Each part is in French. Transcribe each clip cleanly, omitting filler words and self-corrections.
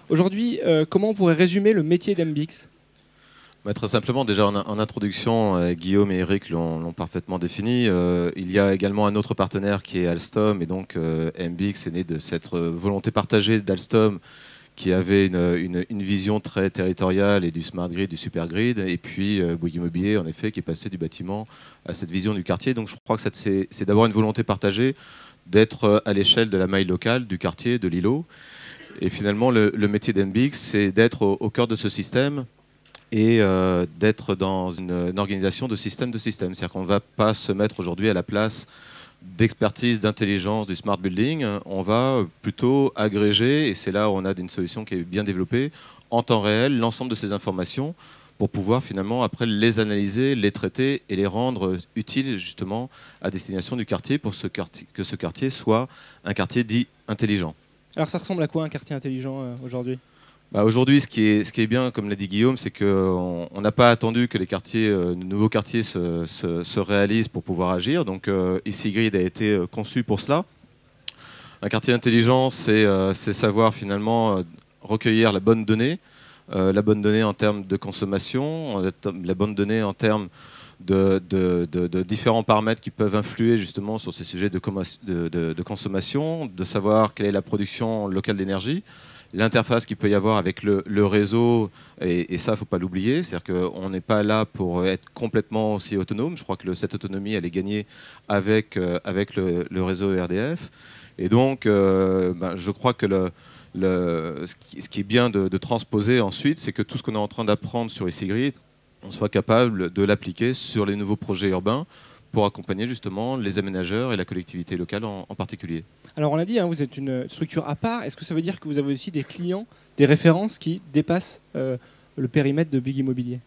Aujourd'hui, comment on pourrait résumer le métier d'Embix? Très simplement, déjà en introduction, Guillaume et Eric l'ont parfaitement défini. Il y a également un autre partenaire qui est Alstom, et donc Embix est né de cette volonté partagée d'Alstom qui avait une vision très territoriale et du smart grid, du super grid, et puis Bouygues Immobilier, en effet, qui est passé du bâtiment à cette vision du quartier. Donc je crois que c'est d'avoir une volonté partagée, d'être à l'échelle de la maille locale, du quartier, de l'îlot. Et finalement, le métier d'Embix, c'est d'être au cœur de ce système et d'être dans une organisation de système de système. C'est-à-dire qu'on ne va pas se mettre aujourd'hui à la place d'expertise, d'intelligence, du smart building. On va plutôt agréger, et c'est là où on a une solution qui est bien développée, en temps réel, l'ensemble de ces informations pour pouvoir finalement après les analyser, les traiter et les rendre utiles justement à destination du quartier pour que ce quartier soit un quartier dit intelligent. Alors ça ressemble à quoi un quartier intelligent aujourd'hui ? Aujourd'hui, ce qui est bien, comme l'a dit Guillaume, c'est qu'on n'a pas attendu que les nouveaux quartiers se réalisent pour pouvoir agir. Donc EasyGrid a été conçu pour cela. Un quartier intelligent, c'est savoir finalement recueillir la bonne donnée en termes de consommation, la bonne donnée en termes de différents paramètres qui peuvent influer justement sur ces sujets de consommation, de savoir quelle est la production locale d'énergie, l'interface qu'il peut y avoir avec le réseau, et ça, il ne faut pas l'oublier. C'est-à-dire qu'on n'est pas là pour être complètement aussi autonome. Je crois que cette autonomie, elle est gagnée avec le réseau RDF. Et donc, je crois que ce qui est bien de transposer ensuite, c'est que tout ce qu'on est en train d'apprendre sur EasyGrid, on soit capable de l'appliquer sur les nouveaux projets urbains pour accompagner justement les aménageurs et la collectivité locale en particulier. Alors on l'a dit, vous êtes une structure à part. Est-ce que ça veut dire que vous avez aussi des clients, des références qui dépassent le périmètre de Bouygues Immobilier ?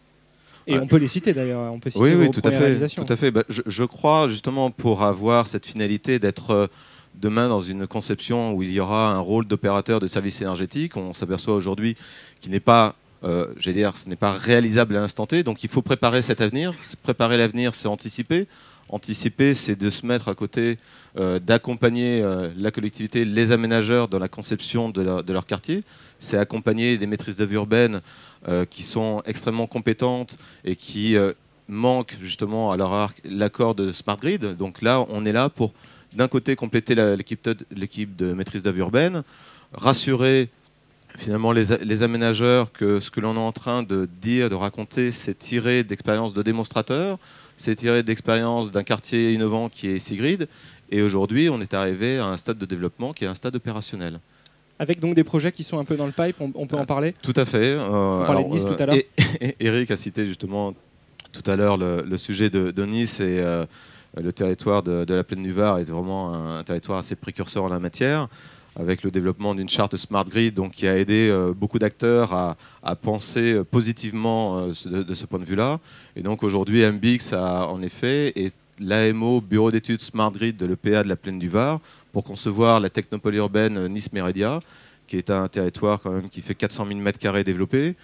Et on peut les citer d'ailleurs, on peut citer vos premières réalisations. Tout à fait. Je crois justement pour avoir cette finalité d'être demain dans une conception où il y aura un rôle d'opérateur de services énergétiques, on s'aperçoit aujourd'hui qu'il n'est pas ce n'est pas réalisable à l'instant T, donc il faut préparer cet avenir. Préparer l'avenir, c'est anticiper. Anticiper, c'est de se mettre à côté, d'accompagner la collectivité, les aménageurs dans la conception de leur quartier. C'est accompagner des maîtrises d'œuvre urbaines qui sont extrêmement compétentes et qui manquent justement à leur arc l'accord de Smart Grid. Donc là, on est là pour, d'un côté, compléter l'équipe de maîtrise d'œuvre urbaine, rassurer finalement les aménageurs que ce que l'on est en train de dire, de raconter, c'est tiré d'expériences de démonstrateurs, c'est tiré d'expériences d'un quartier innovant qui est EasyGrid. Et aujourd'hui, on est arrivé à un stade de développement qui est un stade opérationnel. Avec donc des projets qui sont un peu dans le pipe, on peut en parler ? Tout à fait. On parlait de Nice tout à l'heure. Eric a cité justement tout à l'heure le sujet de Nice, et le territoire de la plaine du Var est vraiment un territoire assez précurseur en la matière, avec le développement d'une charte Smart Grid, donc, qui a aidé beaucoup d'acteurs à penser positivement de ce point de vue-là. Et donc aujourd'hui, Embix a en effet est l'AMO, Bureau d'études Smart Grid de l'EPA de la Plaine du Var, pour concevoir la technopole urbaine Nice-Mérédia, qui est un territoire quand même qui fait 400 000 m² développés,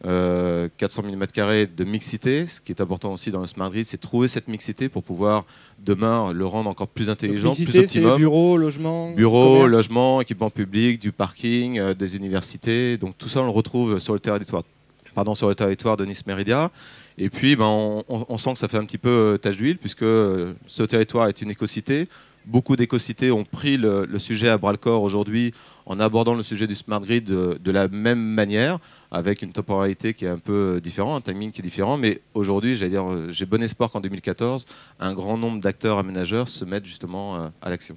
400 000 m² de mixité. Ce qui est important aussi dans le Smart Grid, c'est trouver cette mixité pour pouvoir demain le rendre encore plus intelligent, donc, plus optimum. C'est bureau, logement, logement, équipement public, du parking, des universités. Donc tout ça, on le retrouve sur le territoire de Nice-Mérédia. Et puis, on sent que ça fait un petit peu tache d'huile, puisque ce territoire est une écocité. Beaucoup d'écocités ont pris le sujet à bras-le-corps aujourd'hui en abordant le sujet du Smart Grid de la même manière, avec une temporalité qui est un peu différente, un timing qui est différent. Mais aujourd'hui, j'ai bon espoir qu'en 2014, un grand nombre d'acteurs aménageurs se mettent justement à l'action.